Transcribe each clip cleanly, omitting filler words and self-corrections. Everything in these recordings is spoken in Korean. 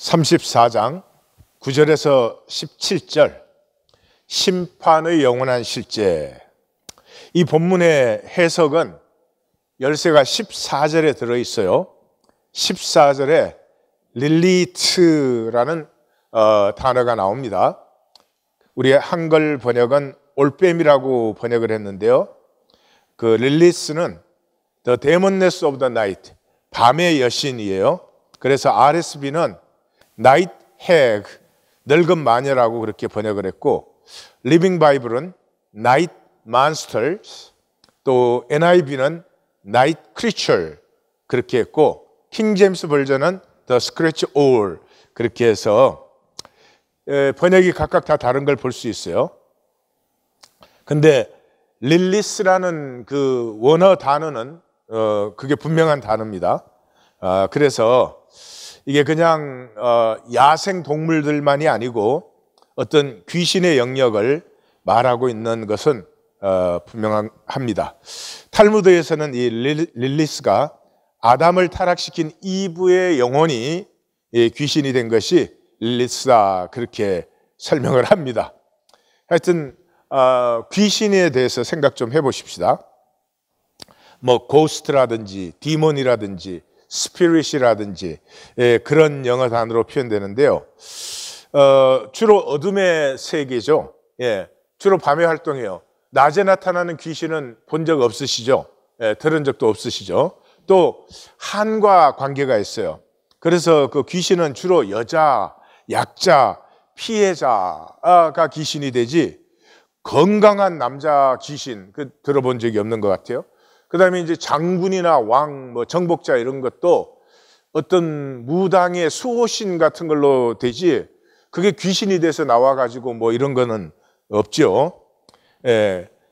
34장 9절에서 17절 심판의 영원한 실제. 이 본문의 해석은 열쇠가 14절에 들어있어요. 14절에 릴리트라는 단어가 나옵니다. 우리의 한글 번역은 올빼미라고 번역을 했는데요. 그 릴리스는 The Demoness of the Night, 밤의 여신이에요. 그래서 RSV는 Night Hag, 늙은 마녀라고 그렇게 번역을 했고, 리빙 바이블은 Night Monsters, 또 NIV는 Night Creature 그렇게 했고, 킹 제임스 버전은 The Scratch All 그렇게 해서 번역이 각각 다 다른 걸 볼 수 있어요. 근데 릴리스라는 그 원어 단어는 그게 분명한 단어입니다. 그래서 이게 그냥 야생 동물들만이 아니고 어떤 귀신의 영역을 말하고 있는 것은 분명합니다. 탈무드에서는 이 릴리스가 아담을 타락시킨 이브의 영혼이 귀신이 된 것이 릴리스다 그렇게 설명을 합니다. 하여튼 귀신에 대해서 생각 좀 해보십시다. 뭐 고스트라든지 디몬이라든지 스피릿이라든지 그런 영어 단어로 표현되는데요. 주로 어둠의 세계죠. 주로 밤에 활동해요. 낮에 나타나는 귀신은 본 적 없으시죠? 들은 적도 없으시죠? 또 한과 관계가 있어요. 그래서 그 귀신은 주로 여자, 약자, 피해자가 귀신이 되지 건강한 남자 귀신 들어본 적이 없는 것 같아요. 그 다음에 이제 장군이나 왕, 뭐 정복자 이런 것도 어떤 무당의 수호신 같은 걸로 되지 그게 귀신이 돼서 나와가지고 뭐 이런 거는 없죠.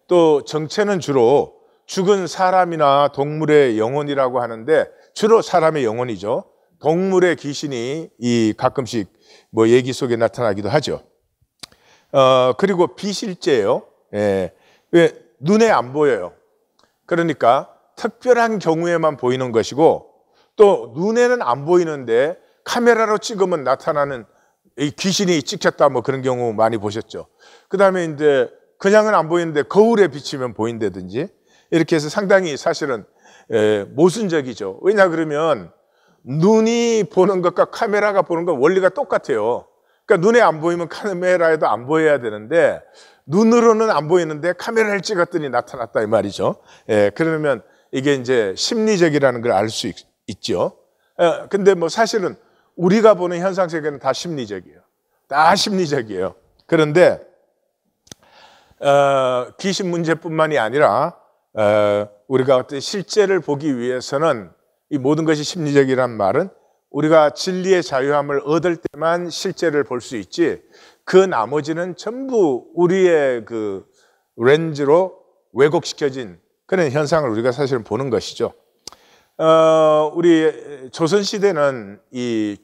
또 정체는 주로 죽은 사람이나 동물의 영혼이라고 하는데 주로 사람의 영혼이죠. 동물의 귀신이 가끔씩 뭐 얘기 속에 나타나기도 하죠. 그리고 비실제예요. 왜 눈에 안 보여요. 그러니까 특별한 경우에만 보이는 것이고 또 눈에는 안 보이는데 카메라로 찍으면 나타나는 이 귀신이 찍혔다 뭐 그런 경우 많이 보셨죠. 그 다음에 이제 그냥은 안 보이는데 거울에 비치면 보인다든지 이렇게 해서 상당히 사실은 모순적이죠. 왜냐 그러면 눈이 보는 것과 카메라가 보는 것 원리가 똑같아요. 그러니까 눈에 안 보이면 카메라에도 안 보여야 되는데 눈으로는 안 보이는데 카메라를 찍었더니 나타났다 이 말이죠. 그러면 이게 이제 심리적이라는 걸 알 수 있죠. 근데 뭐 사실은 우리가 보는 현상 세계는 다 심리적이에요. 다 심리적이에요. 그런데 귀신 문제뿐만이 아니라 우리가 어떤 실제를 보기 위해서는 이 모든 것이 심리적이란 말은 우리가 진리의 자유함을 얻을 때만 실제를 볼 수 있지 그 나머지는 전부 우리의 그 렌즈로 왜곡시켜진 그런 현상을 우리가 사실은 보는 것이죠. 우리 조선시대는 이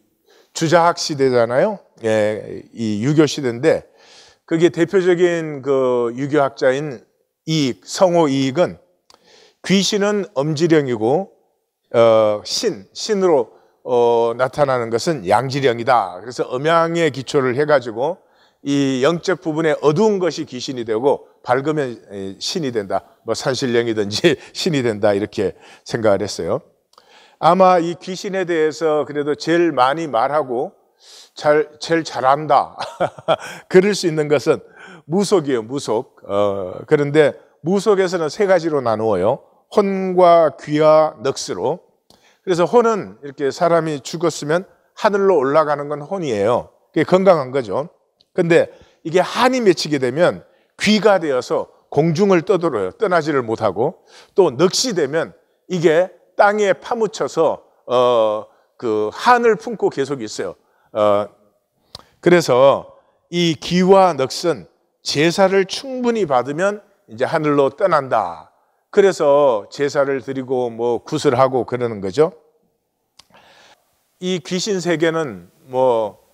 주자학 시대잖아요. 이 유교 시대인데 그게 대표적인 그 유교학자인 이익, 성호 이익은 귀신은 엄지령이고 신으로 나타나는 것은 양지령이다. 그래서 음양에 기초를 해가지고 이 영적 부분에 어두운 것이 귀신이 되고 밝으면 신이 된다. 뭐 산신령이든지 신이 된다 이렇게 생각을 했어요. 아마 이 귀신에 대해서 그래도 제일 많이 말하고 제일 잘한다 그럴 수 있는 것은 무속이에요. 무속. 그런데 무속에서는 세 가지로 나누어요. 혼과 귀와 넋으로. 그래서 혼은 이렇게 사람이 죽었으면 하늘로 올라가는 건 혼이에요. 그게 건강한 거죠. 근데 이게 한이 맺히게 되면 귀가 되어서 공중을 떠돌아요. 떠나지를 못하고. 또 넋이 되면 이게 땅에 파묻혀서 그 한을 품고 계속 있어요. 그래서 이 귀와 넋은 제사를 충분히 받으면 이제 하늘로 떠난다. 그래서 제사를 드리고 뭐 구슬하고 그러는 거죠. 이 귀신 세계는 뭐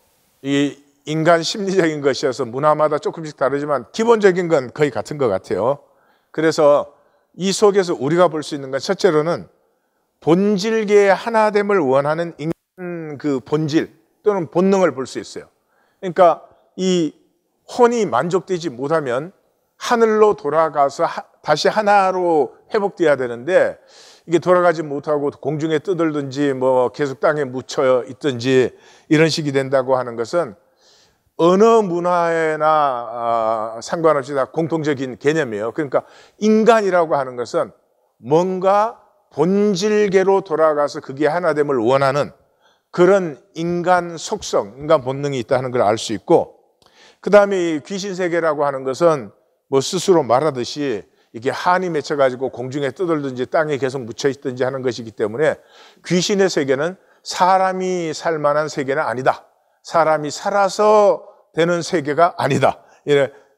이 인간 심리적인 것이어서 문화마다 조금씩 다르지만 기본적인 건 거의 같은 것 같아요. 그래서 이 속에서 우리가 볼 수 있는 건 첫째로는 본질계의 하나됨을 원하는 인간 그 본질, 또는 본능을 볼 수 있어요. 그러니까 이 혼이 만족되지 못하면 하늘로 돌아가서 다시 하나로 회복돼야 되는데 이게 돌아가지 못하고 공중에 떠들든지 뭐 계속 땅에 묻혀 있든지 이런 식이 된다고 하는 것은 어느 문화에나 상관없이 다 공통적인 개념이에요. 그러니까 인간이라고 하는 것은 뭔가 본질계로 돌아가서 그게 하나됨을 원하는 그런 인간 속성, 인간 본능이 있다는 걸 알 수 있고, 그 다음에 귀신 세계라고 하는 것은 뭐 스스로 말하듯이 이게 한이 맺혀가지고 공중에 떠돌든지 땅에 계속 묻혀있든지 하는 것이기 때문에 귀신의 세계는 사람이 살 만한 세계는 아니다. 사람이 살아서 되는 세계가 아니다.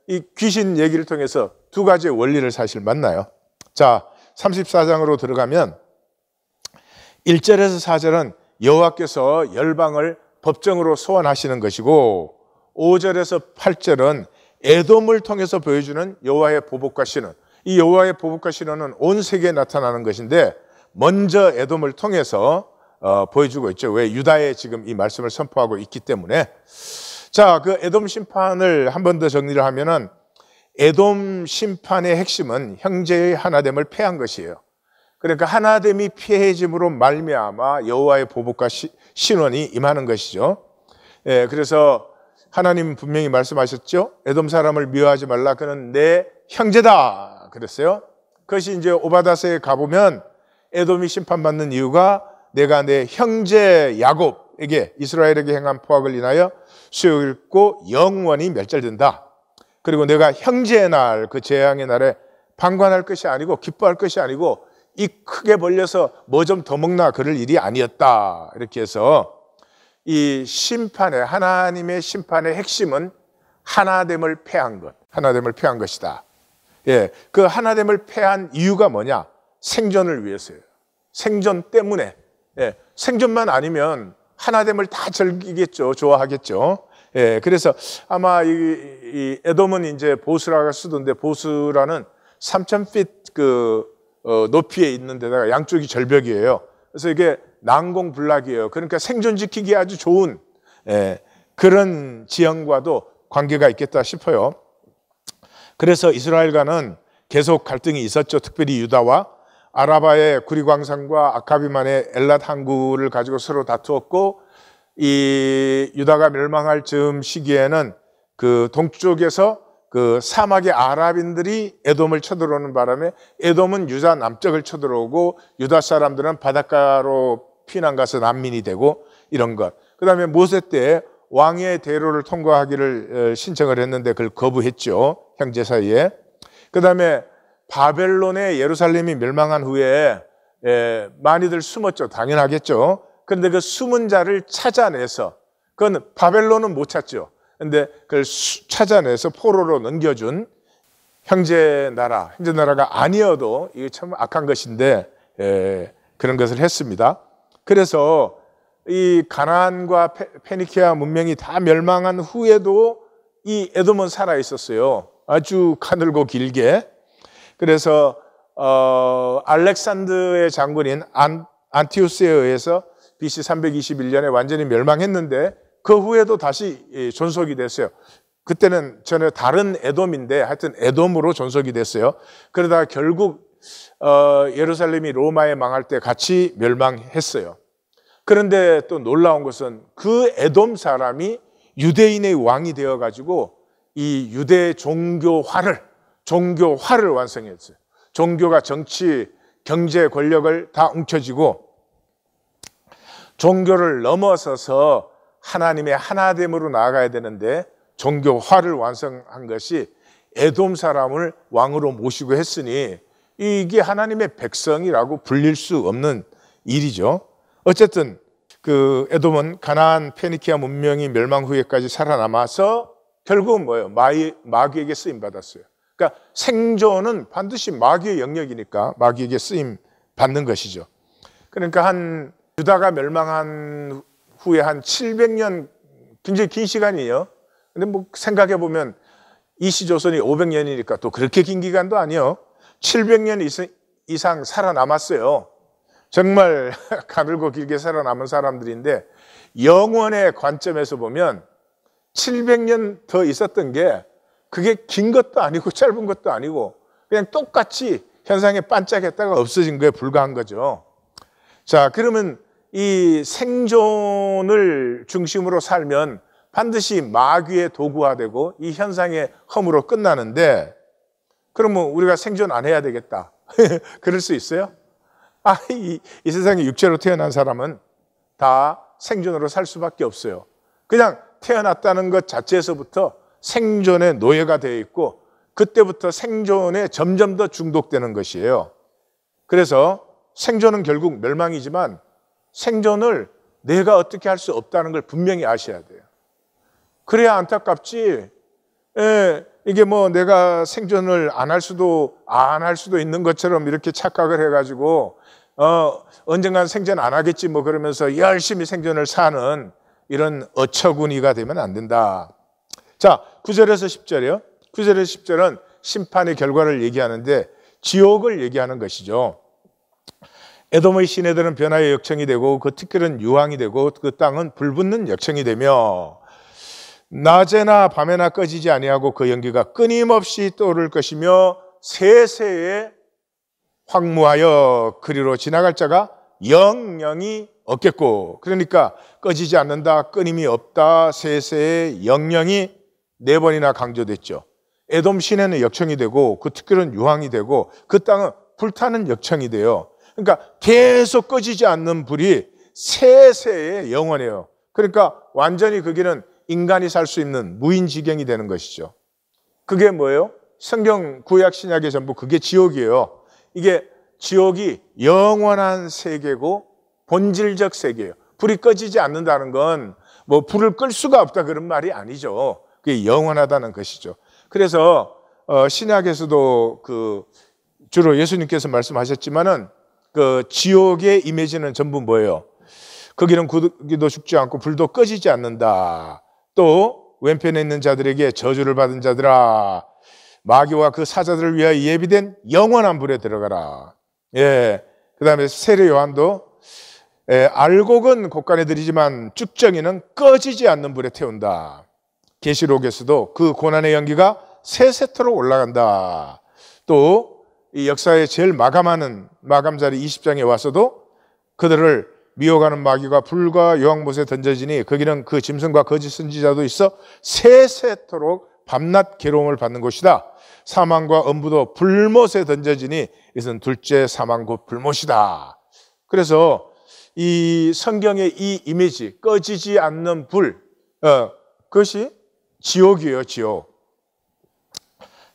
이 귀신 얘기를 통해서 두 가지의 원리를 사실 만나요. 자, 34장으로 들어가면 1절에서 4절은 여호와께서 열방을 법정으로 소환하시는 것이고 5절에서 8절은 에돔을 통해서 보여주는 여호와의 보복과 신원. 이 여호와의 보복과 신원은 온 세계에 나타나는 것인데 먼저 에돔을 통해서 보여주고 있죠. 왜? 유다에 지금 이 말씀을 선포하고 있기 때문에. 자, 그 에돔 심판을 한 번 더 정리를 하면은 에돔 심판의 핵심은 형제의 하나됨을 패한 것이에요. 그러니까 하나됨이 피해짐으로 말미암아 여호와의 보복과 신원이 임하는 것이죠. 예, 그래서 하나님 분명히 말씀하셨죠. 에돔 사람을 미워하지 말라. 그는 내 형제다. 그랬어요. 그것이 이제 오바다서에 가보면 에돔이 심판받는 이유가 내가 내 형제 야곱에게 이스라엘에게 행한 포악을 인하여 수욕있고 영원히 멸절된다. 그리고 내가 형제의 날, 그 재앙의 날에 방관할 것이 아니고 기뻐할 것이 아니고 입 크게 벌려서 뭐 좀 더 먹나 그럴 일이 아니었다. 이렇게 해서 이 심판의, 하나님의 심판의 핵심은 하나됨을 패한 것, 하나됨을 패한 것이다. 예, 그 하나됨을 패한 이유가 뭐냐? 생존을 위해서예요. 생존 때문에. 예, 생존만 아니면 하나됨을 다 즐기겠죠. 좋아하겠죠. 예, 그래서 아마 이 에돔은 이제 보스라가 쓰던데 보스라는 3,000feet 높이에 있는 데다가 양쪽이 절벽이에요. 그래서 이게 난공불락이에요. 그러니까 생존 지키기에 아주 좋은 그런 지형과도 관계가 있겠다 싶어요. 그래서 이스라엘과는 계속 갈등이 있었죠. 특별히 유다와 아라바의 구리광산과 아카비만의 엘랏 항구를 가지고 서로 다투었고, 이 유다가 멸망할 즈음 시기에는 그 동쪽에서 그 사막의 아랍인들이 에돔을 쳐들어오는 바람에 에돔은 유다 남쪽을 쳐들어오고 유다 사람들은 바닷가로 피난 가서 난민이 되고 이런 것. 그 다음에 모세 때 왕의 대로를 통과하기를 신청을 했는데 그걸 거부했죠. 형제 사이에. 그 다음에 바벨론의 예루살렘이 멸망한 후에 많이들 숨었죠. 당연하겠죠. 그런데 그 숨은 자를 찾아내서, 그건 바벨론은 못 찾죠. 근데 그걸 찾아내서 포로로 넘겨준 형제 나라가 아니어도 이게 참 악한 것인데 그런 것을 했습니다. 그래서 이 가나안과 페니키아 문명이 다 멸망한 후에도 이 에돔은 살아 있었어요. 아주 가늘고 길게. 그래서 알렉산더의 장군인 안티우스에 의해서 BC 321년에 완전히 멸망했는데 그 후에도 다시 존속이 됐어요. 그때는 전혀 다른 에돔인데 하여튼 에돔으로 존속이 됐어요. 그러다가 결국 예루살렘이 로마에 망할 때 같이 멸망했어요. 그런데 또 놀라운 것은 그 에돔 사람이 유대인의 왕이 되어가지고 이 유대 종교화를 완성했어요. 종교가 정치, 경제 권력을 다 움켜쥐고 종교를 넘어서서 하나님의 하나됨으로 나아가야 되는데 종교화를 완성한 것이 에돔 사람을 왕으로 모시고 했으니 이게 하나님의 백성이라고 불릴 수 없는 일이죠. 어쨌든 그 에돔은 가나안 페니키아 문명이 멸망 후에까지 살아남아서 결국은 뭐예요? 마귀에게 쓰임 받았어요. 그러니까 생존은 반드시 마귀의 영역이니까 마귀에게 쓰임 받는 것이죠. 그러니까 유다가 멸망한 후에 한 700년, 굉장히 긴 시간이에요. 근데 뭐 생각해 보면 이시조선이 500년이니까 또 그렇게 긴 기간도 아니에요. 700년 이상 살아남았어요. 정말 가늘고 길게 살아남은 사람들인데 영원의 관점에서 보면 700년 더 있었던 게 그게 긴 것도 아니고 짧은 것도 아니고 그냥 똑같이 현상에 반짝했다가 없어진 거에 불과한 거죠. 자, 그러면 이 생존을 중심으로 살면 반드시 마귀의 도구화되고 이 현상의 허무로 끝나는데, 그러면 우리가 생존 안 해야 되겠다. 그럴 수 있어요? 이 세상에 육체로 태어난 사람은 다 생존으로 살 수밖에 없어요. 그냥 태어났다는 것 자체에서부터 생존의 노예가 되어 있고 그때부터 생존에 점점 더 중독되는 것이에요. 그래서 생존은 결국 멸망이지만 생존을 내가 어떻게 할 수 없다는 걸 분명히 아셔야 돼요. 그래야 안타깝지. 이게 뭐 내가 생존을 안 할 수도 있는 것처럼 이렇게 착각을 해가지고 언젠간 생존 안 하겠지 뭐 그러면서 열심히 생존을 사는 이런 어처구니가 되면 안 된다. 자, 9절에서 10절이요. 9절에서 10절은 심판의 결과를 얘기하는데 지옥을 얘기하는 것이죠. 에돔의 시내들은 변화의 역청이 되고 그 티끌은 유황이 되고 그 땅은 불붙는 역청이 되며 낮에나 밤에나 꺼지지 아니하고 그 연기가 끊임없이 떠오를 것이며 세세에 황무하여 그리로 지나갈 자가 영영이 없겠고, 그러니까 꺼지지 않는다, 끊임이 없다, 세세에 영영이 4번이나 강조됐죠. 에돔 시내는 역청이 되고 그 티끌은 유황이 되고 그 땅은 불타는 역청이 돼요. 그러니까 계속 꺼지지 않는 불이 세세에 영원해요. 그러니까 완전히 거기는 인간이 살 수 있는 무인지경이 되는 것이죠. 그게 뭐예요? 성경 구약 신약의 전부 그게 지옥이에요. 이게 지옥이 영원한 세계고 본질적 세계예요. 불이 꺼지지 않는다는 건 뭐 불을 끌 수가 없다 그런 말이 아니죠. 그게 영원하다는 것이죠. 그래서 신약에서도 주로 예수님께서 말씀하셨지만은 그 지옥의 이미지는 전부 뭐예요? 거기는 구기도 죽지 않고 불도 꺼지지 않는다. 또 왼편에 있는 자들에게 저주를 받은 자들아, 마귀와 그 사자들을 위하여 예비된 영원한 불에 들어가라. 그 다음에 세례 요한도 알곡은 곳간에 들이지만 쭉정이는 꺼지지 않는 불에 태운다. 계시록에서도 그 고난의 연기가 세세토록 올라간다. 또 이 역사의 제일 마감자리 20장에 와서도 그들을 미워가는 마귀가 불과 요항못에 던져지니 거기는 그 짐승과 거짓 선지자도 있어 세세토록 밤낮 괴로움을 받는 곳이다. 사망과 엄부도 불못에 던져지니 이것은 둘째 사망 곧 불못이다. 그래서 이 성경의 이 이미지, 꺼지지 않는 불, 그것이 지옥이에요, 지옥.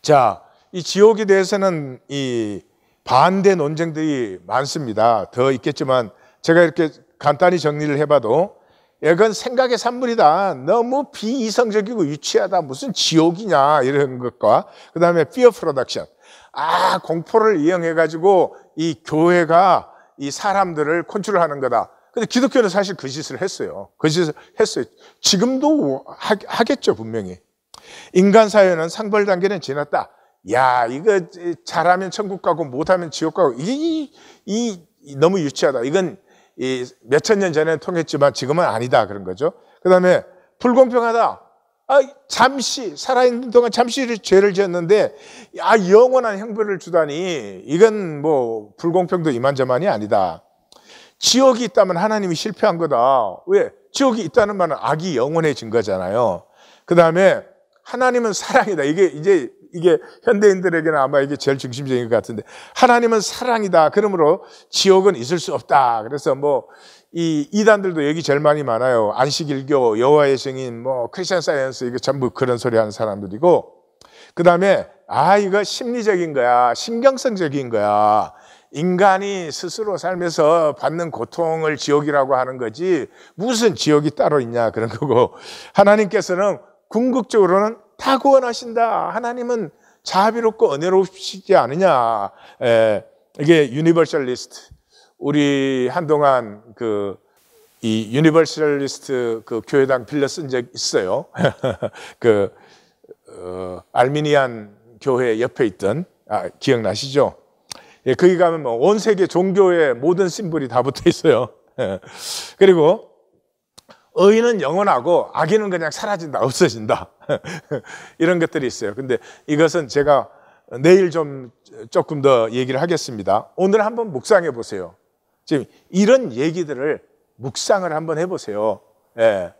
자, 이 지옥에 대해서는 이 반대 논쟁들이 많습니다. 더 있겠지만 제가 이렇게 간단히 정리를 해봐도 이건 생각의 산물이다. 너무 비이성적이고 유치하다. 무슨 지옥이냐 이런 것과 그 다음에 fear production. 공포를 이용해가지고 이 교회가 이 사람들을 컨트롤하는 거다. 근데 기독교는 사실 그 짓을 했어요. 그 짓을 했어요. 지금도 하겠죠, 분명히. 인간 사회는 상벌 단계는 지났다. 야, 이거 잘하면 천국 가고 못하면 지옥 가고 너무 유치하다. 이건 몇천 년 전에 통했지만 지금은 아니다 그런 거죠. 그 다음에 불공평하다. 잠시 살아있는 동안 잠시 죄를 지었는데 영원한 형벌을 주다니 이건 뭐 불공평도 이만저만이 아니다. 지옥이 있다면 하나님이 실패한 거다. 왜? 지옥이 있다는 말은 악이 영원해진 거잖아요. 그 다음에 하나님은 사랑이다. 이게 현대인들에게는 아마 이게 제일 중심적인 것 같은데, 하나님은 사랑이다. 그러므로 지옥은 있을 수 없다. 그래서 뭐 이 이단들도 여기 제일 많이 많아요. 안식일교, 여호와의 증인, 뭐 크리스천 사이언스, 이거 전부 그런 소리 하는 사람들이고, 그 다음에 이거 심리적인 거야, 신경성적인 거야. 인간이 스스로 살면서 받는 고통을 지옥이라고 하는 거지 무슨 지옥이 따로 있냐 그런 거고, 하나님께서는 궁극적으로는 다 구원하신다. 하나님은 자비롭고 은혜롭시지 않으냐. 이게 유니버셜리스트. 우리 한동안 이 유니버셜리스트 교회당 빌려 쓴 적 있어요. 알미니안 교회 옆에 있던, 기억나시죠? 거기 가면 뭐 온 세계 종교의 모든 심볼이 다 붙어 있어요. 그리고 의인은 영원하고 악인은 그냥 사라진다, 없어진다. 이런 것들이 있어요. 근데 이것은 제가 내일 조금 더 얘기를 하겠습니다. 오늘 한번 묵상해 보세요. 지금 이런 얘기들을 묵상을 한번 해보세요. 예.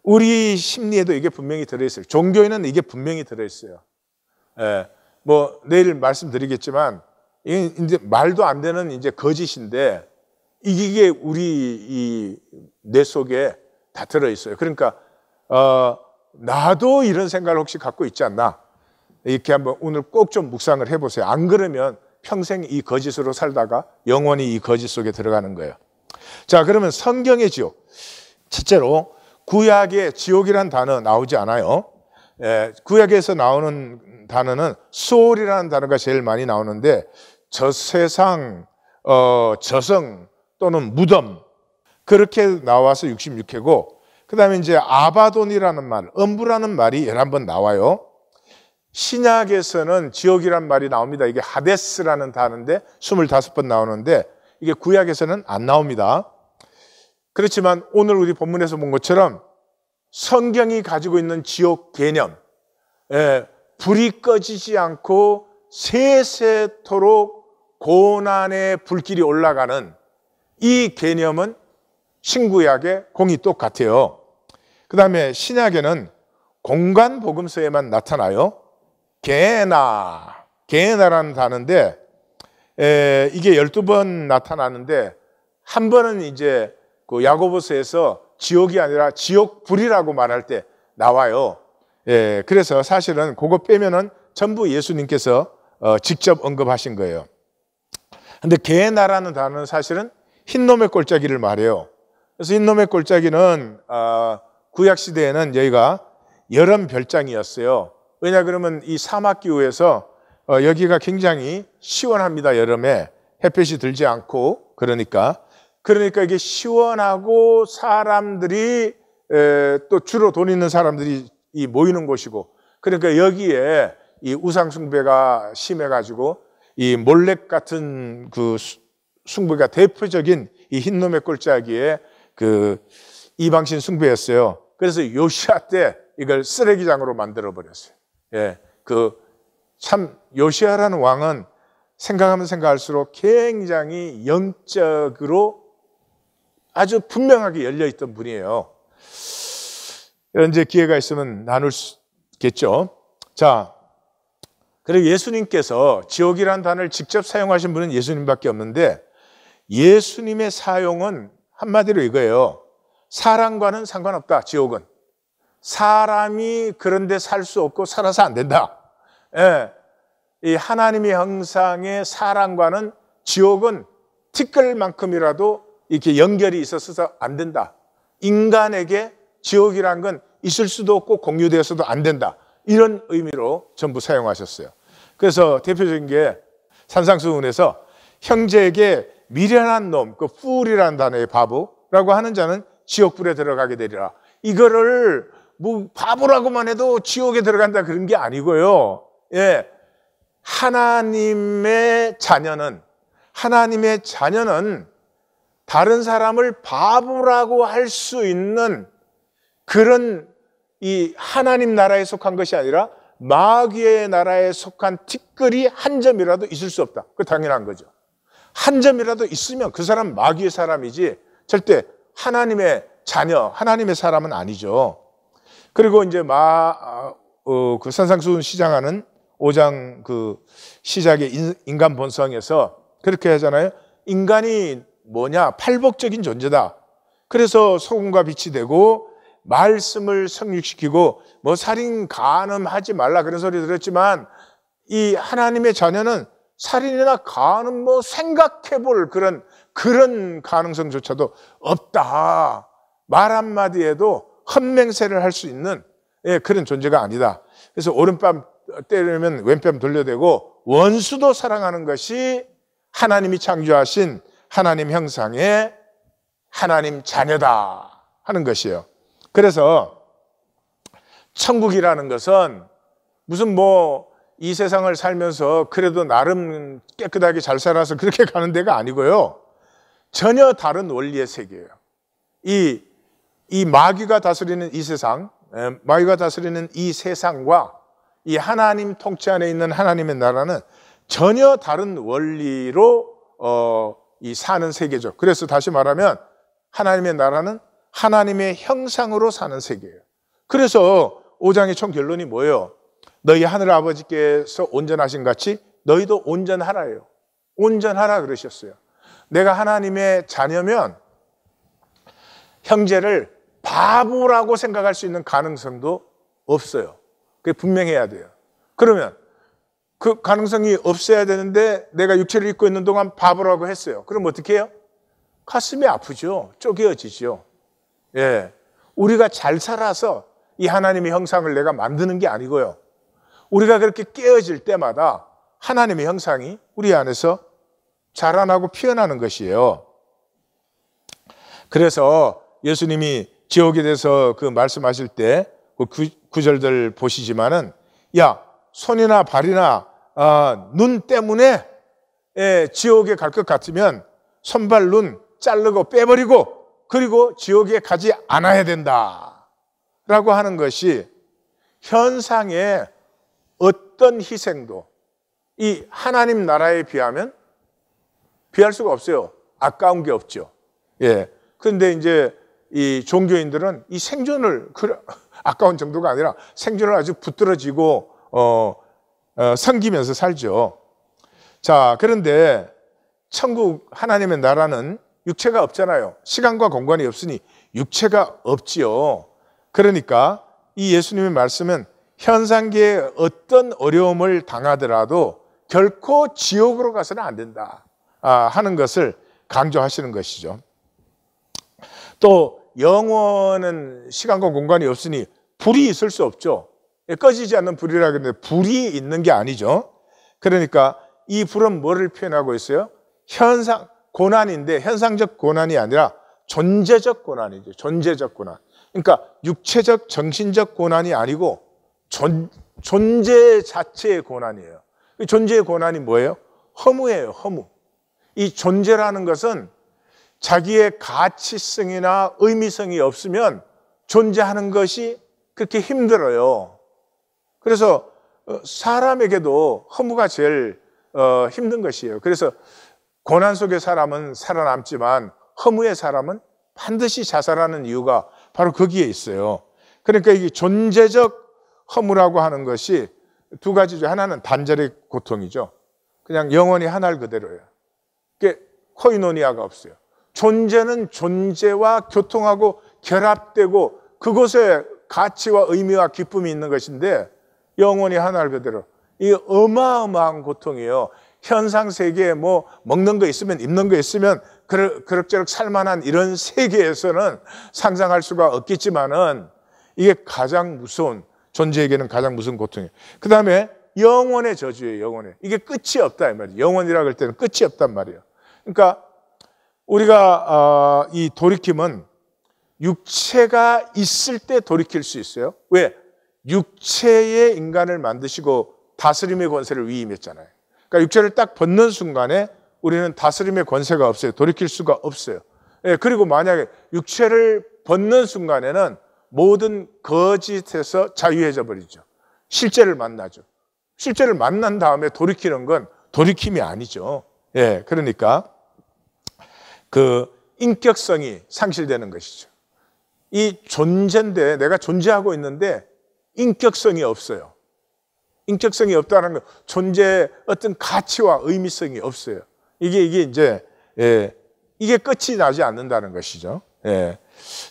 우리 심리에도 이게 분명히 들어있어요. 종교에는 이게 분명히 들어있어요. 예. 뭐 내일 말씀드리겠지만 이게 이제 말도 안 되는 이제 거짓인데 이게 우리 뇌 속에 다 들어있어요. 그러니까 나도 이런 생각을 혹시 갖고 있지 않나, 이렇게 한번 오늘 꼭 좀 묵상을 해보세요. 안 그러면 평생 이 거짓으로 살다가 영원히 이 거짓 속에 들어가는 거예요. 자, 그러면 성경의 지옥. 첫째로 구약에 지옥이라는 단어 나오지 않아요. 구약에서 나오는 단어는 수올이라는 단어가 제일 많이 나오는데, 저세상, 저성 또는 무덤, 그렇게 나와서 66회고, 그 다음에 이제 아바돈이라는 말, 음부라는 말이 11번 나와요. 신약에서는 지옥이란 말이 나옵니다. 이게 하데스라는 단어인데 25번 나오는데 이게 구약에서는 안 나옵니다. 그렇지만 오늘 우리 본문에서 본 것처럼 성경이 가지고 있는 지옥 개념, 불이 꺼지지 않고 세세토록 고난의 불길이 올라가는 이 개념은 신구약의 공이 똑같아요. 그 다음에 신약에는 공간 복음서에만 나타나요. 게헤나라는 단어인데 이게 12번 나타나는데 한 번은 이제 그 야고보서에서 지옥이 아니라 지옥불이라고 말할 때 나와요. 그래서 사실은 그거 빼면은 전부 예수님께서 직접 언급하신 거예요. 근데 게헤나라는 단어는 사실은 흰놈의 골짜기를 말해요. 그래서 흰놈의 골짜기는 구약 시대에는 여기가 여름 별장이었어요. 왜냐 그러면 이 사막 기후에서 여기가 굉장히 시원합니다. 여름에 햇볕이 들지 않고, 그러니까 이게 시원하고 사람들이 또 주로 돈 있는 사람들이 모이는 곳이고, 그러니까 여기에 이 우상 숭배가 심해가지고 이 몰렉 같은 그 숭배가 대표적인 이 흰놈의 골짜기에 그 이방신 숭배였어요. 그래서 요시아 때 이걸 쓰레기장으로 만들어 버렸어요. 참 요시아라는 왕은 생각하면 생각할수록 굉장히 영적으로 아주 분명하게 열려있던 분이에요. 이제 기회가 있으면 나눌 수 있겠죠. 자, 그리고 예수님께서 지옥이라는 단어를 직접 사용하신 분은 예수님밖에 없는데, 예수님의 사용은 한마디로 이거예요. 사람과는 상관없다. 지옥은 사람이 그런데 살 수 없고 살아서 안 된다. 이 하나님의 형상의 사람과는 지옥은 티끌만큼이라도 이렇게 연결이 있어서 안 된다. 인간에게 지옥이란 건 있을 수도 없고 공유되어서도 안 된다. 이런 의미로 전부 사용하셨어요. 그래서 대표적인 게 산상수훈에서 형제에게 미련한 놈, 그 푸울이라는 단어의 바보라고 하는 자는 지옥불에 들어가게 되리라. 이거를 뭐 바보라고만 해도 지옥에 들어간다 그런 게 아니고요. 하나님의 자녀는 다른 사람을 바보라고 할 수 있는 그런 이 하나님 나라에 속한 것이 아니라 마귀의 나라에 속한 티끌이 한 점이라도 있을 수 없다. 그거 당연한 거죠. 한 점이라도 있으면 그 사람 마귀의 사람이지 절대 하나님의 자녀, 하나님의 사람은 아니죠. 그리고 이제 그 산상수훈 시작하는 5장 그 시작의 인간 본성에서 그렇게 하잖아요. 인간이 뭐냐? 팔복적인 존재다. 그래서 소금과 빛이 되고 말씀을 성육시키고 뭐 살인 간음하지 말라 그런 소리 들었지만, 이 하나님의 자녀는 살인이나 간음 뭐 생각해볼 그런 가능성조차도 없다. 말 한마디에도 헛맹세를 할 수 있는 그런 존재가 아니다. 그래서 오른뺨 때리면 왼뺨 돌려대고 원수도 사랑하는 것이 하나님이 창조하신 하나님 형상의 하나님 자녀다 하는 것이에요. 그래서 천국이라는 것은 무슨 뭐 이 세상을 살면서 그래도 나름 깨끗하게 잘 살아서 그렇게 가는 데가 아니고요. 전혀 다른 원리의 세계예요. 이 이 마귀가 다스리는 이 세상, 마귀가 다스리는 이 세상과 이 하나님 통치 안에 있는 하나님의 나라는 전혀 다른 원리로 이 사는 세계죠. 그래서 다시 말하면 하나님의 나라는 하나님의 형상으로 사는 세계예요. 그래서 5장의 총 결론이 뭐예요? 너희 하늘 아버지께서 온전하신 같이 너희도 온전하라예요. 온전하라 그러셨어요. 내가 하나님의 자녀면 형제를 바보라고 생각할 수 있는 가능성도 없어요. 그게 분명해야 돼요. 그러면 그 가능성이 없어야 되는데 내가 육체를 입고 있는 동안 바보라고 했어요. 그럼 어떻게 해요? 가슴이 아프죠. 쪼개어지죠. 예. 우리가 잘 살아서 이 하나님의 형상을 내가 만드는 게 아니고요. 우리가 그렇게 깨어질 때마다 하나님의 형상이 우리 안에서 자라나고 피어나는 것이에요. 그래서 예수님이 지옥에 대해서 그 말씀하실 때 그 구절들 보시지만은 야, 손이나 발이나 눈 때문에 지옥에 갈 것 같으면 손발 눈 자르고 빼버리고 그리고 지옥에 가지 않아야 된다 라고 하는 것이 현상의 어떤 희생도 이 하나님 나라에 비하면 비할 수가 없어요. 아까운 게 없죠. 예. 그런데 이제 이 종교인들은 이 생존을 아까운 정도가 아니라 생존을 아주 붙들어지고 섬기면서 살죠. 자, 그런데 천국 하나님의 나라는 육체가 없잖아요. 시간과 공간이 없으니 육체가 없지요. 그러니까 이 예수님의 말씀은 현상계에 어떤 어려움을 당하더라도 결코 지옥으로 가서는 안 된다 하는 것을 강조하시는 것이죠. 또 영원은 시간과 공간이 없으니 불이 있을 수 없죠. 꺼지지 않는 불이라 그러는데 불이 있는 게 아니죠. 그러니까 이 불은 뭐를 표현하고 있어요? 현상, 고난인데 현상적 고난이 아니라 존재적 고난이죠. 존재적 고난. 그러니까 육체적, 정신적 고난이 아니고 존재 자체의 고난이에요. 이 존재의 고난이 뭐예요? 허무예요. 허무. 이 존재라는 것은 자기의 가치성이나 의미성이 없으면 존재하는 것이 그렇게 힘들어요. 그래서 사람에게도 허무가 제일 힘든 것이에요. 그래서 고난 속의 사람은 살아남지만 허무의 사람은 반드시 자살하는 이유가 바로 거기에 있어요. 그러니까 이게 존재적 허무라고 하는 것이 두 가지죠. 하나는 단절의 고통이죠. 그냥 영원히 하늘 그대로예요. 그게 코이노니아가 없어요. 존재는 존재와 교통하고 결합되고 그곳에 가치와 의미와 기쁨이 있는 것인데 영원히 하늘 그대로. 이 어마어마한 고통이에요. 현상 세계에 뭐 먹는 거 있으면 입는 거 있으면 그럭저럭 살만한 이런 세계에서는 상상할 수가 없겠지만은 이게 가장 무서운, 존재에게는 가장 무서운 고통이에요. 그 다음에 영원의 저주예요. 영원의. 이게 끝이 없다 이 말이에요. 영원이라고 할 때는 끝이 없단 말이에요. 그러니까 우리가 이 돌이킴은 육체가 있을 때 돌이킬 수 있어요. 왜? 육체의 인간을 만드시고 다스림의 권세를 위임했잖아요. 그러니까 육체를 딱 벗는 순간에 우리는 다스림의 권세가 없어요. 돌이킬 수가 없어요. 예, 그리고 만약에 육체를 벗는 순간에는 모든 거짓에서 자유해져 버리죠. 실제를 만나죠. 실제를 만난 다음에 돌이키는 건 돌이킴이 아니죠. 예, 그러니까 그 인격성이 상실되는 것이죠. 이 존재인데 내가 존재하고 있는데 인격성이 없어요. 인격성이 없다는 건 존재의 어떤 가치와 의미성이 없어요. 이게 이제 이게 끝이 나지 않는다는 것이죠. 예.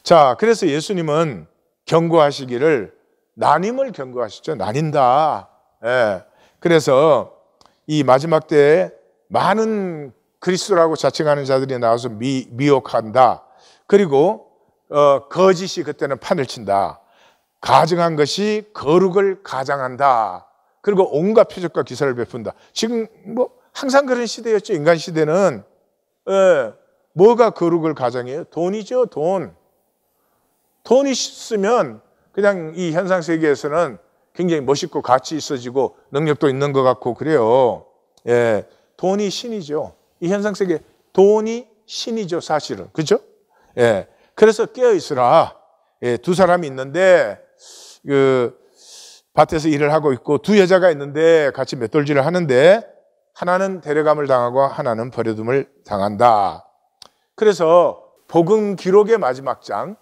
자, 그래서 예수님은 경고하시기를 나님을 경고하시죠. 나뉜다. 예. 그래서 이 마지막 때에 많은 그리스도라고 자칭하는 자들이 나와서 미혹한다. 그리고 거짓이 그때는 판을 친다. 가증한 것이 거룩을 가장한다. 그리고 온갖 표적과 기사를 베푼다. 지금 뭐 항상 그런 시대였죠. 인간 시대는 뭐가 거룩을 가장해요? 돈이죠. 돈. 돈이 있으면 그냥 이 현상 세계에서는 굉장히 멋있고 가치 있어지고 능력도 있는 것 같고 그래요. 예, 돈이 신이죠. 이 현상 세계 돈이 신이죠. 사실은. 그죠? 예. 그래서 깨어 있으라. 예, 두 사람이 있는데 그 밭에서 일을 하고 있고 두 여자가 있는데 같이 맷돌질을 하는데 하나는 데려감을 당하고 하나는 버려둠을 당한다. 그래서 복음 기록의 마지막 장,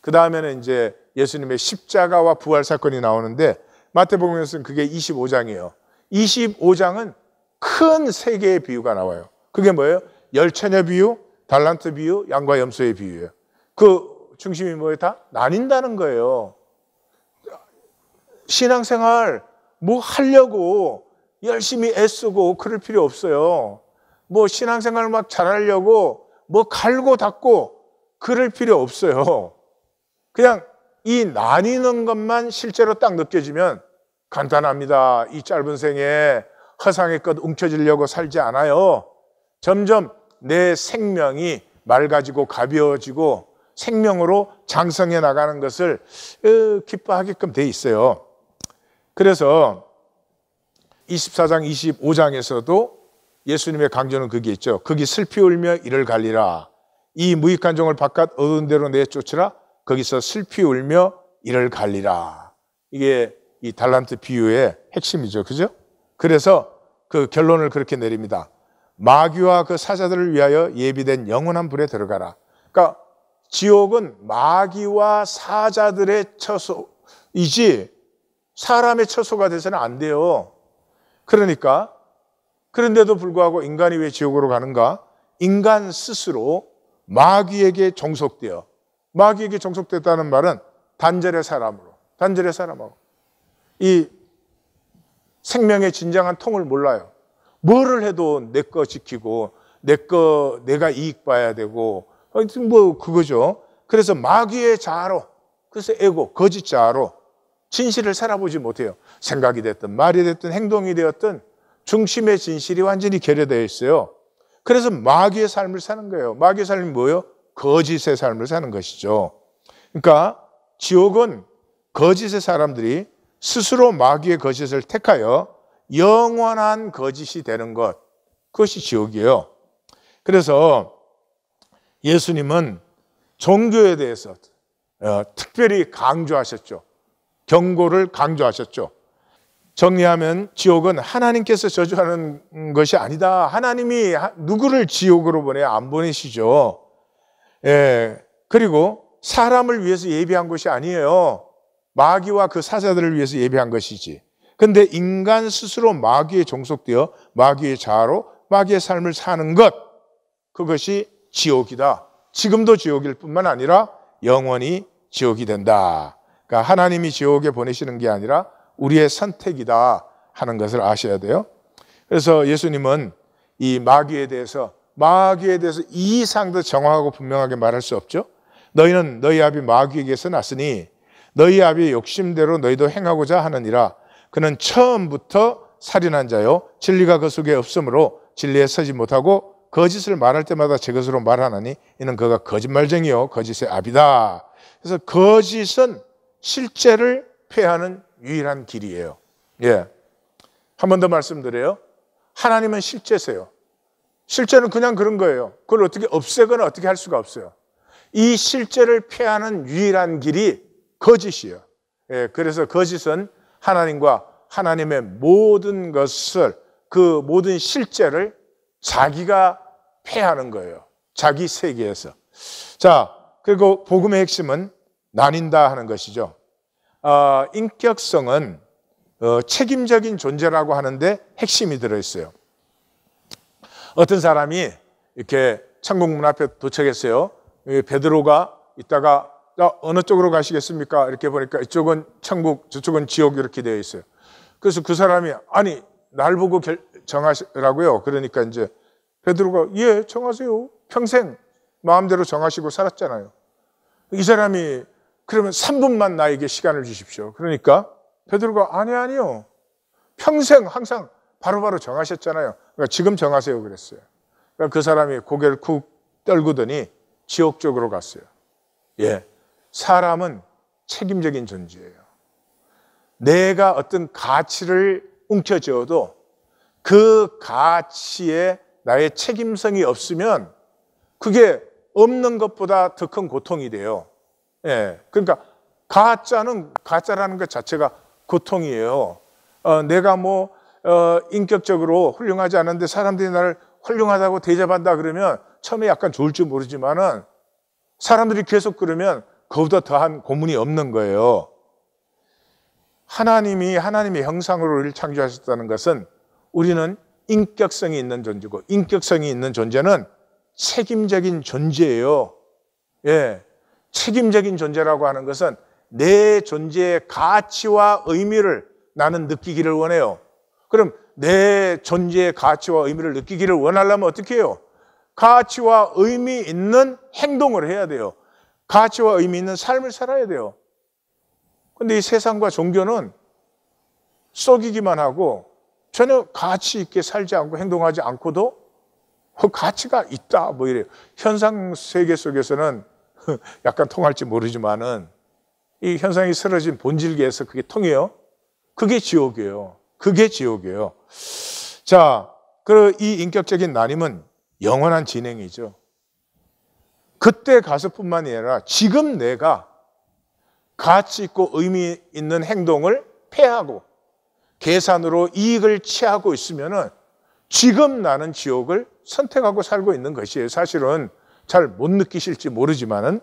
그 다음에는 이제 예수님의 십자가와 부활 사건이 나오는데 마태복음에서는 그게 25장이에요. 25장은 큰 세 개의 비유가 나와요. 그게 뭐예요? 열처녀 비유, 달란트 비유, 양과 염소의 비유예요. 그 중심이 뭐예요? 다 나뉜다는 거예요. 신앙생활 뭐 하려고 열심히 애쓰고 그럴 필요 없어요. 뭐 신앙생활 막 잘하려고 뭐 갈고 닦고 그럴 필요 없어요. 그냥 이 나뉘는 것만 실제로 딱 느껴지면 간단합니다. 이 짧은 생에 허상의 것 움켜쥐려고 살지 않아요. 점점 내 생명이 맑아지고 가벼워지고 생명으로 장성해 나가는 것을 기뻐하게끔 돼 있어요. 그래서 24장, 25장에서도 예수님의 강조는 그게 있죠. 거기 슬피 울며 이를 갈리라. 이 무익한 종을 바깥 어두운 데로 내쫓으라. 거기서 슬피 울며 이를 갈리라. 이게 이 달란트 비유의 핵심이죠. 그죠? 그래서 그 결론을 그렇게 내립니다. 마귀와 그 사자들을 위하여 예비된 영원한 불에 들어가라. 그러니까 지옥은 마귀와 사자들의 처소이지 사람의 처소가 돼서는 안 돼요. 그러니까 그런데도 불구하고 인간이 왜 지옥으로 가는가? 인간 스스로 마귀에게 종속되어, 마귀에게 종속됐다는 말은 단절의 사람하고 이 생명의 진정한 통을 몰라요. 뭐를 해도 내 거 지키고 내가 이익 봐야 되고 하여튼 뭐 그거죠. 그래서 마귀의 자아로, 그래서 에고, 거짓 자아로 진실을 살아보지 못해요. 생각이 됐든 말이 됐든 행동이 되었든 중심의 진실이 완전히 결여되어 있어요. 그래서 마귀의 삶을 사는 거예요. 마귀의 삶이 뭐예요? 거짓의 삶을 사는 것이죠. 그러니까 지옥은 거짓의 사람들이 스스로 마귀의 거짓을 택하여 영원한 거짓이 되는 것, 그것이 지옥이에요. 그래서 예수님은 종교에 대해서 특별히 강조하셨죠. 경고를 강조하셨죠. 정리하면 지옥은 하나님께서 저주하는 것이 아니다. 하나님이 누구를 지옥으로 보내야 안 보내시죠. 그리고 사람을 위해서 예비한 것이 아니에요. 마귀와 그 사자들을 위해서 예비한 것이지. 근데 인간 스스로 마귀에 종속되어 마귀의 자아로 마귀의 삶을 사는 것, 그것이 지옥이다. 지금도 지옥일 뿐만 아니라 영원히 지옥이 된다. 그러니까 하나님이 지옥에 보내시는 게 아니라 우리의 선택이다 하는 것을 아셔야 돼요. 그래서 예수님은 이 마귀에 대해서 이 이상도 정확하고 분명하게 말할 수 없죠. 너희는 너희 아비 마귀에게서 났으니 너희 아비의 욕심대로 너희도 행하고자 하느니라. 그는 처음부터 살인한 자요 진리가 그 속에 없으므로 진리에 서지 못하고 거짓을 말할 때마다 제 것으로 말하나니 이는 그가 거짓말쟁이요 거짓의 아비다. 그래서 거짓은 실제를 폐하는 유일한 길이에요. 한 번 더 말씀드려요. 하나님은 실제세요. 실제는 그냥 그런 거예요. 그걸 어떻게 없애거나 어떻게 할 수가 없어요. 이 실제를 폐하는 유일한 길이 거짓이에요. 그래서 거짓은 하나님과 하나님의 모든 것을, 그 모든 실제를 자기가 폐하는 거예요. 자기 세계에서. 자, 그리고 복음의 핵심은 나뉜다 하는 것이죠. 인격성은 책임적인 존재라고 하는데 핵심이 들어있어요. 어떤 사람이 이렇게 천국 문 앞에 도착했어요. 베드로가 있다가 어느 쪽으로 가시겠습니까? 이렇게 보니까 이쪽은 천국, 저쪽은 지옥 이렇게 되어 있어요. 그래서 그 사람이 아니 날 보고 정하시라고요. 그러니까 이제 베드로가 예 정하세요. 평생 마음대로 정하시고 살았잖아요. 이 사람이 그러면 3분만 나에게 시간을 주십시오. 그러니까 베드로가 아니요. 평생 항상 바로바로 정하셨잖아요. 그러니까 지금 정하세요 그랬어요. 그러니까 그 사람이 고개를 쿡 떨구더니 지옥 쪽으로 갔어요. 사람은 책임적인 존재예요. 내가 어떤 가치를 움켜쥐어도 그 가치에 나의 책임성이 없으면 그게 없는 것보다 더 큰 고통이 돼요. 예, 그러니까 가짜라는 것 자체가 고통이에요. 내가 인격적으로 훌륭하지 않은데 사람들이 나를 훌륭하다고 대접한다 그러면 처음에 약간 좋을지 모르지만은 사람들이 계속 그러면 그보다 더한 고문이 없는 거예요. 하나님이 하나님의 형상으로 우리를 창조하셨다는 것은 우리는 인격성이 있는 존재고, 인격성이 있는 존재는 책임적인 존재예요. 예, 책임적인 존재라고 하는 것은 내 존재의 가치와 의미를 나는 느끼기를 원해요. 그럼 내 존재의 가치와 의미를 느끼기를 원하려면 어떻게 해요? 가치와 의미 있는 행동을 해야 돼요. 가치와 의미 있는 삶을 살아야 돼요. 근데 이 세상과 종교는 속이기만 하고 전혀 가치 있게 살지 않고 행동하지 않고도 가치가 있다 이래요. 현상 세계 속에서는 약간 통할지 모르지만은 이 현상이 쓰러진 본질계에서 그게 통해요. 그게 지옥이에요. 그게 지옥이에요. 자, 이 인격적인 나님은 영원한 진행이죠. 그때 가서뿐만이 아니라 지금 내가 가치 있고 의미 있는 행동을 폐하고 계산으로 이익을 취하고 있으면은 지금 나는 지옥을 선택하고 살고 있는 것이에요. 사실은 잘 못 느끼실지 모르지만은.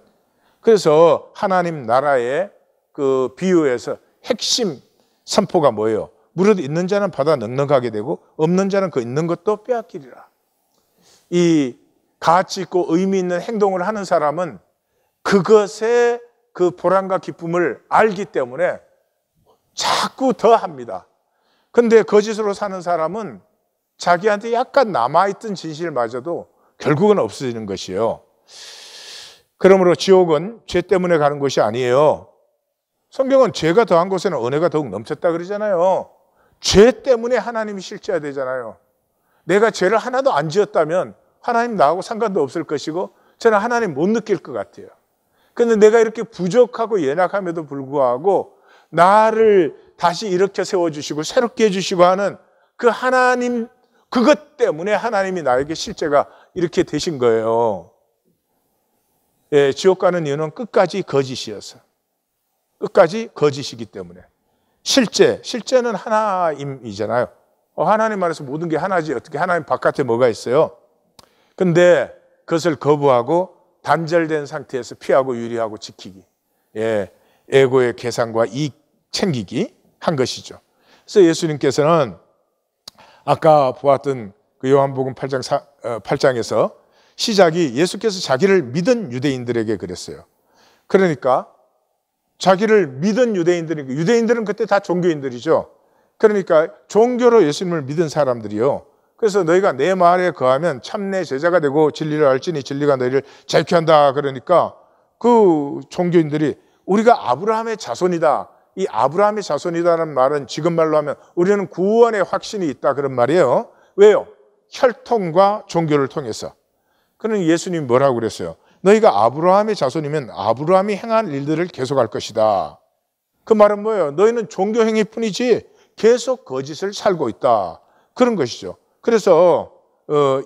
그래서 하나님 나라의 그 비유에서 핵심 선포가 뭐예요? 무릇 있는 자는 받아 넉넉하게 되고 없는 자는 그 있는 것도 빼앗기리라. 이 가치 있고 의미 있는 행동을 하는 사람은 그것의 그 보람과 기쁨을 알기 때문에 자꾸 더 합니다. 근데 거짓으로 사는 사람은 자기한테 약간 남아있던 진실마저도 결국은 없어지는 것이에요. 그러므로 지옥은 죄 때문에 가는 곳이 아니에요. 성경은 죄가 더한 곳에는 은혜가 더욱 넘쳤다 그러잖아요. 죄 때문에 하나님이 실제해야 되잖아요. 내가 죄를 하나도 안 지었다면 하나님 나하고 상관도 없을 것이고 저는 하나님 못 느낄 것 같아요. 그런데 내가 이렇게 부족하고 연약함에도 불구하고 나를 다시 일으켜 세워주시고 새롭게 해주시고 하는 그 하나님, 그것 때문에 하나님이 나에게 실제가 이렇게 되신 거예요. 예, 지옥 가는 이유는 끝까지 거짓이어서. 끝까지 거짓이기 때문에. 실제는 하나임이잖아요. 하나님 안에서 모든 게 하나지 어떻게 하나님 바깥에 뭐가 있어요? 근데 그것을 거부하고 단절된 상태에서 피하고 유리하고 지키기. 예, 에고의 계산과 이익 챙기기 한 것이죠. 그래서 예수님께서는 아까 보았던 그 요한복음 8장에서 시작이 예수께서 자기를 믿은 유대인들에게 그랬어요. 그러니까 자기를 믿은 유대인들은 그때 다 종교인들이죠. 그러니까 종교로 예수님을 믿은 사람들이요. 그래서 너희가 내 말에 거하면 참 내 제자가 되고 진리를 알지니 진리가 너희를 자유케 한다. 그러니까 그 종교인들이 우리가 아브라함의 자손이다. 이 아브라함의 자손이다는 말은 지금 말로 하면 우리는 구원의 확신이 있다 그런 말이에요. 왜요? 혈통과 종교를 통해서. 그러니 예수님이 뭐라고 그랬어요? 너희가 아브라함의 자손이면 아브라함이 행한 일들을 계속할 것이다. 그 말은 뭐예요? 너희는 종교 행위뿐이지 계속 거짓을 살고 있다. 그런 것이죠. 그래서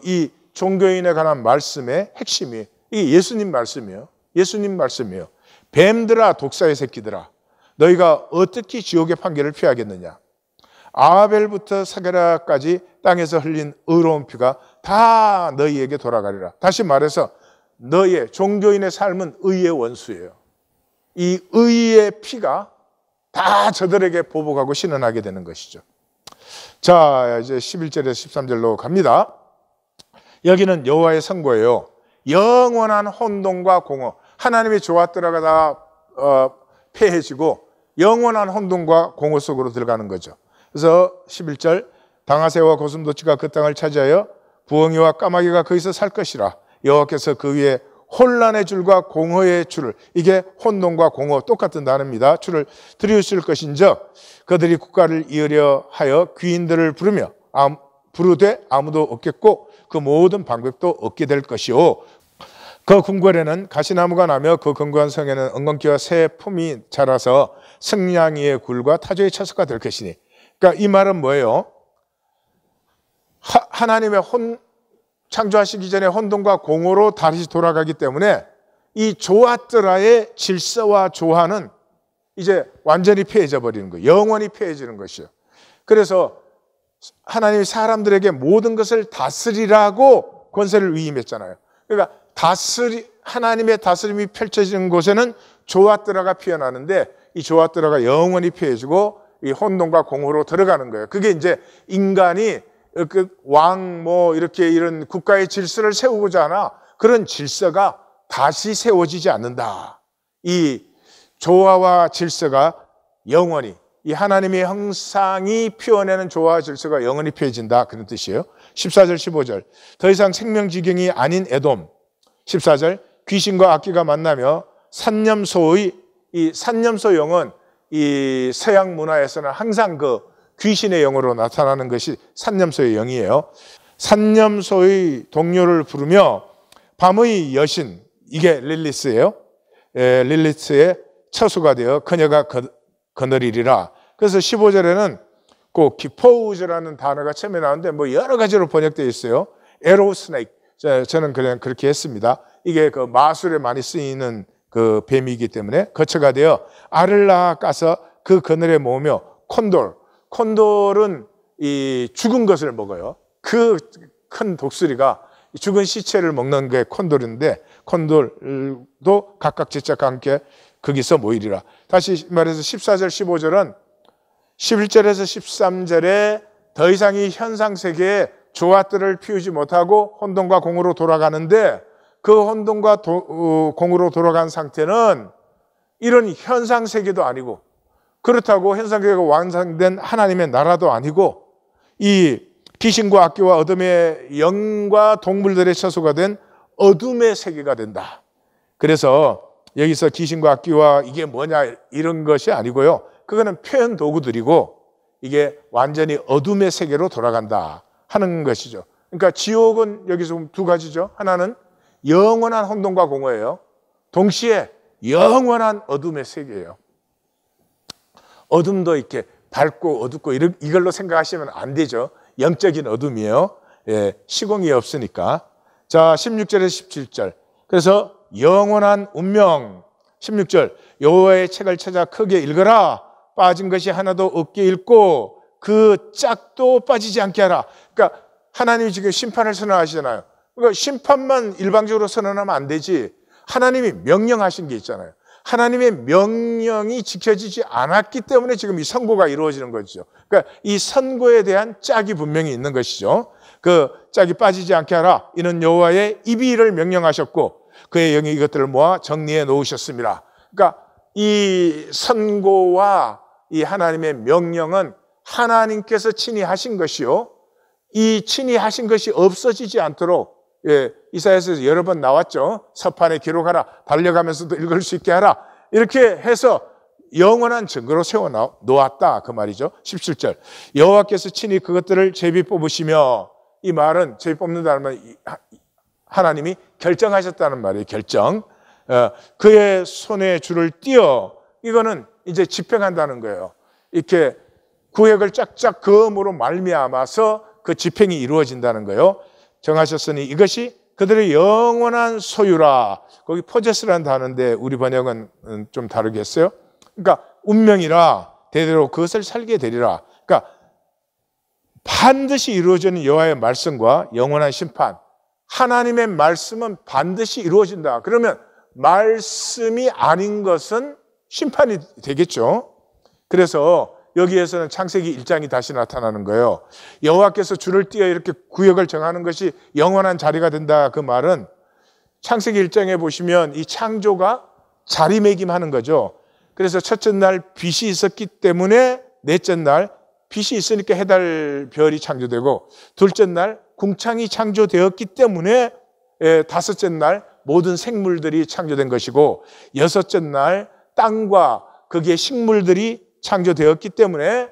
이 종교인에 관한 말씀의 핵심이 이게 예수님 말씀이에요. 예수님 말씀이에요. 뱀들아 독사의 새끼들아 너희가 어떻게 지옥의 판결을 피하겠느냐. 아벨부터 사게라까지 땅에서 흘린 의로운 피가 다 너희에게 돌아가리라. 다시 말해서 너희의 종교인의 삶은 의의 원수예요. 이 의의 피가 다 저들에게 보복하고 신원하게 되는 것이죠. 자, 이제 11절에서 13절로 갑니다. 여기는 여호와의 선고예요. 영원한 혼돈과 공허. 하나님의 조화들어가 다 폐해지고 영원한 혼돈과 공허 속으로 들어가는 거죠. 그래서 11절 당아새와 고슴도치가 그 땅을 차지하여 부엉이와 까마귀가 거기서 살 것이라. 여호와께서 그 위에 혼란의 줄과 공허의 줄을, 이게 혼돈과 공허 똑같은 단어입니다. 줄을 들이실 것인즉 그들이 국가를 이으려 하여 귀인들을 부르되 아무도 없겠고 그 모든 방백도 없게 될 것이요. 그 궁궐에는 가시나무가 나며 그 견고한 성에는 엉겅퀴와 새 품이 자라서 승냥이의 굴과 타조의 처소가 될 것이니. 그러니까 이 말은 뭐예요? 하나님의 창조하시기 전에 혼돈과 공허로 다시 돌아가기 때문에 이 조아뜨라의 질서와 조화는 이제 완전히 폐해져 버리는 거예요. 영원히 폐해지는 것이요. 그래서 하나님이 사람들에게 모든 것을 다스리라고 권세를 위임했잖아요. 그러니까 하나님의 다스림이 펼쳐지는 곳에는 조아뜨라가 피어나는데 이 조아뜨라가 영원히 폐해지고 이 혼돈과 공허로 들어가는 거예요. 그게 이제 인간이 이렇게 이런 국가의 질서를 세우고자 하나 그런 질서가 다시 세워지지 않는다. 이 조화와 질서가 영원히, 이 하나님의 형상이 피워내는 조화와 질서가 영원히 펴진다, 그런 뜻이에요. 14절 15절 더 이상 생명지경이 아닌 에돔. 14절 귀신과 악귀가 만나며 산념소의, 이 산념소 영은 이 서양 문화에서는 항상 그 귀신의 영으로 나타나는 것이 산념소의 영이에요. 산념소의 동료를 부르며 밤의 여신, 이게 릴리스예요. 릴리스의 처소가 되어 그녀가 거느리리라. 그래서 15절에는 꼭 기포우즈라는 단어가 처음에 나오는데 뭐 여러 가지로 번역되어 있어요. 에로 스네이크. 저는 그냥 그렇게 했습니다. 이게 그 마술에 많이 쓰이는 그 뱀이기 때문에 거처가 되어 알을 낳아 까서 그 그늘에 모으며 콘돌은 이 죽은 것을 먹어요. 그 큰 독수리가 죽은 시체를 먹는 게 콘돌인데 콘돌도 각각 제짝과 함께 거기서 모이리라. 다시 말해서 14절 15절은 11절에서 13절에 더 이상 이 현상세계에 조화들을 피우지 못하고 혼돈과 공으로 돌아가는데 그 혼돈과 공으로 돌아간 상태는 이런 현상세계도 아니고 그렇다고 현상세계가 완성된 하나님의 나라도 아니고 이 귀신과 악귀와 어둠의 영과 동물들의 처소가 된 어둠의 세계가 된다. 그래서 여기서 귀신과 악귀와 이게 뭐냐 이런 것이 아니고요. 그거는 표현 도구들이고 이게 완전히 어둠의 세계로 돌아간다 하는 것이죠. 그러니까 지옥은 여기서 두 가지죠. 하나는 영원한 혼돈과 공허예요. 동시에 영원한 어둠의 세계예요. 어둠도 이렇게 밝고 어둡고 이걸로 생각하시면 안 되죠. 영적인 어둠이에요. 예, 시공이 없으니까. 자, 16절에서 17절. 그래서 영원한 운명. 16절. 여호와의 책을 찾아 크게 읽어라. 빠진 것이 하나도 없게 읽고 그 짝도 빠지지 않게 하라. 그러니까 하나님이 지금 심판을 선언하시잖아요. 그러니까 심판만 일방적으로 선언하면 안 되지. 하나님이 명령하신 게 있잖아요. 하나님의 명령이 지켜지지 않았기 때문에 지금 이 선고가 이루어지는 거죠. 그러니까 이 선고에 대한 짝이 분명히 있는 것이죠. 그 짝이 빠지지 않게 하라. 이는 여호와의 입이 이를 명령하셨고 그의 영이 이것들을 모아 정리해 놓으셨습니다. 그러니까 이 선고와 이 하나님의 명령은 하나님께서 친히 하신 것이요. 이 친히 하신 것이 없어지지 않도록 이사야서에서 여러 번 나왔죠. 서판에 기록하라. 달려가면서도 읽을 수 있게 하라. 이렇게 해서 영원한 증거로 세워 놓았다 그 말이죠. 17절 여호와께서 친히 그것들을 제비 뽑으시며, 이 말은 제비 뽑는다는 말은 하나님이 결정하셨다는 말이에요. 결정. 그의 손에 줄을 띄어, 이거는 이제 집행한다는 거예요. 이렇게 구획을 쫙쫙 그음으로 말미암아서 그 집행이 이루어진다는 거예요. 정하셨으니 이것이 그들의 영원한 소유라. 거기 포제스라는 단어인데 우리 번역은 좀 다르게 했어요. 그러니까 운명이라 대대로 그것을 살게 되리라. 그러니까 반드시 이루어지는 여호와의 말씀과 영원한 심판. 하나님의 말씀은 반드시 이루어진다. 그러면 말씀이 아닌 것은 심판이 되겠죠. 그래서 여기에서는 창세기 1장이 다시 나타나는 거예요. 여호와께서 줄을 띄어 이렇게 구역을 정하는 것이 영원한 자리가 된다. 그 말은 창세기 1장에 보시면 이 창조가 자리매김하는 거죠. 그래서 첫째 날 빛이 있었기 때문에 넷째 날 빛이 있으니까 해달 별이 창조되고, 둘째 날 궁창이 창조되었기 때문에 다섯째 날 모든 생물들이 창조된 것이고, 여섯째 날 땅과 거기에 식물들이 창조되었기 때문에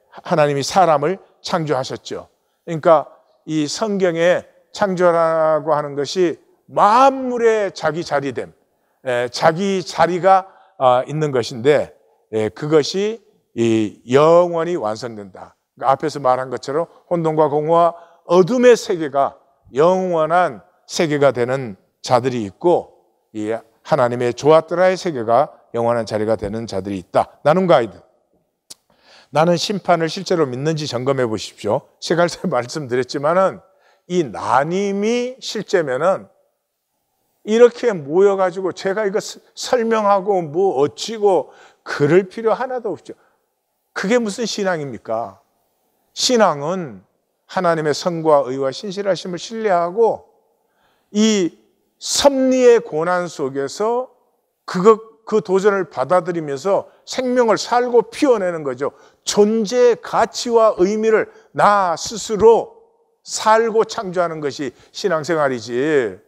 하나님이 사람을 창조하셨죠. 그러니까 이 성경에 창조라고 하는 것이 만물의 자기 자리됨, 자기 자리가 있는 것인데, 그것이 영원히 완성된다. 그러니까 앞에서 말한 것처럼 혼돈과 공허와 어둠의 세계가 영원한 세계가 되는 자들이 있고, 이 하나님의 조아뜨라의 세계가 영원한 자리가 되는 자들이 있다. 나눔 가이드. 나는 심판을 실제로 믿는지 점검해 보십시오. 시간 때 말씀드렸지만은 이 나님이 실제면은 이렇게 모여가지고 제가 이거 설명하고 뭐 어찌고 그럴 필요 하나도 없죠. 그게 무슨 신앙입니까? 신앙은 하나님의 선과 의와 신실하심을 신뢰하고 이 섭리의 고난 속에서 그 도전을 받아들이면서 생명을 살고 피워내는 거죠. 존재의 가치와 의미를 나 스스로 살고 창조하는 것이 신앙생활이지.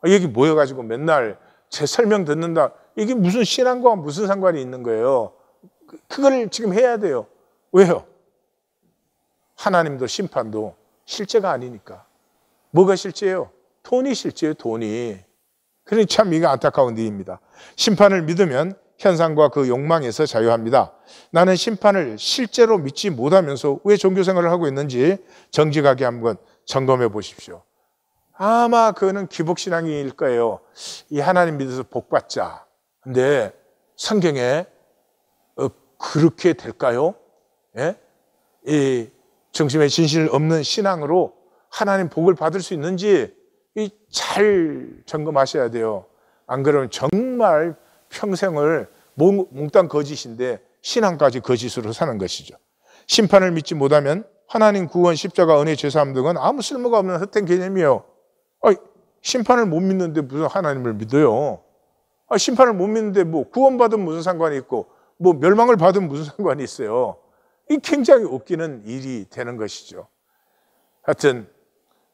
여기 모여가지고 맨날 제 설명 듣는다. 이게 무슨 신앙과 무슨 상관이 있는 거예요? 그걸 지금 해야 돼요. 왜요? 하나님도 심판도 실제가 아니니까. 뭐가 실제예요? 돈이 실제예요, 돈이. 그러니 참 이게 안타까운 일입니다. 심판을 믿으면 현상과 그 욕망에서 자유합니다. 나는 심판을 실제로 믿지 못하면서 왜 종교생활을 하고 있는지 정직하게 한번 점검해 보십시오. 아마 그거는 기복신앙일 거예요. 이 하나님 믿어서 복 받자. 근데 성경에 그렇게 될까요? 예? 이 정신의 진실 없는 신앙으로 하나님 복을 받을 수 있는지 잘 점검하셔야 돼요. 안 그러면 정말 평생을 몽땅 거짓인데 신앙까지 거짓으로 사는 것이죠. 심판을 믿지 못하면 하나님 구원, 십자가, 은혜, 제사함 등은 아무 쓸모가 없는 헛된 개념이에요. 심판을 못 믿는데 무슨 하나님을 믿어요? 심판을 못 믿는데 뭐 구원받으면 무슨 상관이 있고 뭐 멸망을 받으면 무슨 상관이 있어요? 이 굉장히 웃기는 일이 되는 것이죠. 하여튼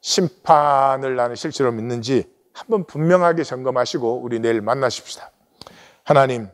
심판을 나는 실제로 믿는지 한번 분명하게 점검하시고 우리 내일 만나십시다. 하나님,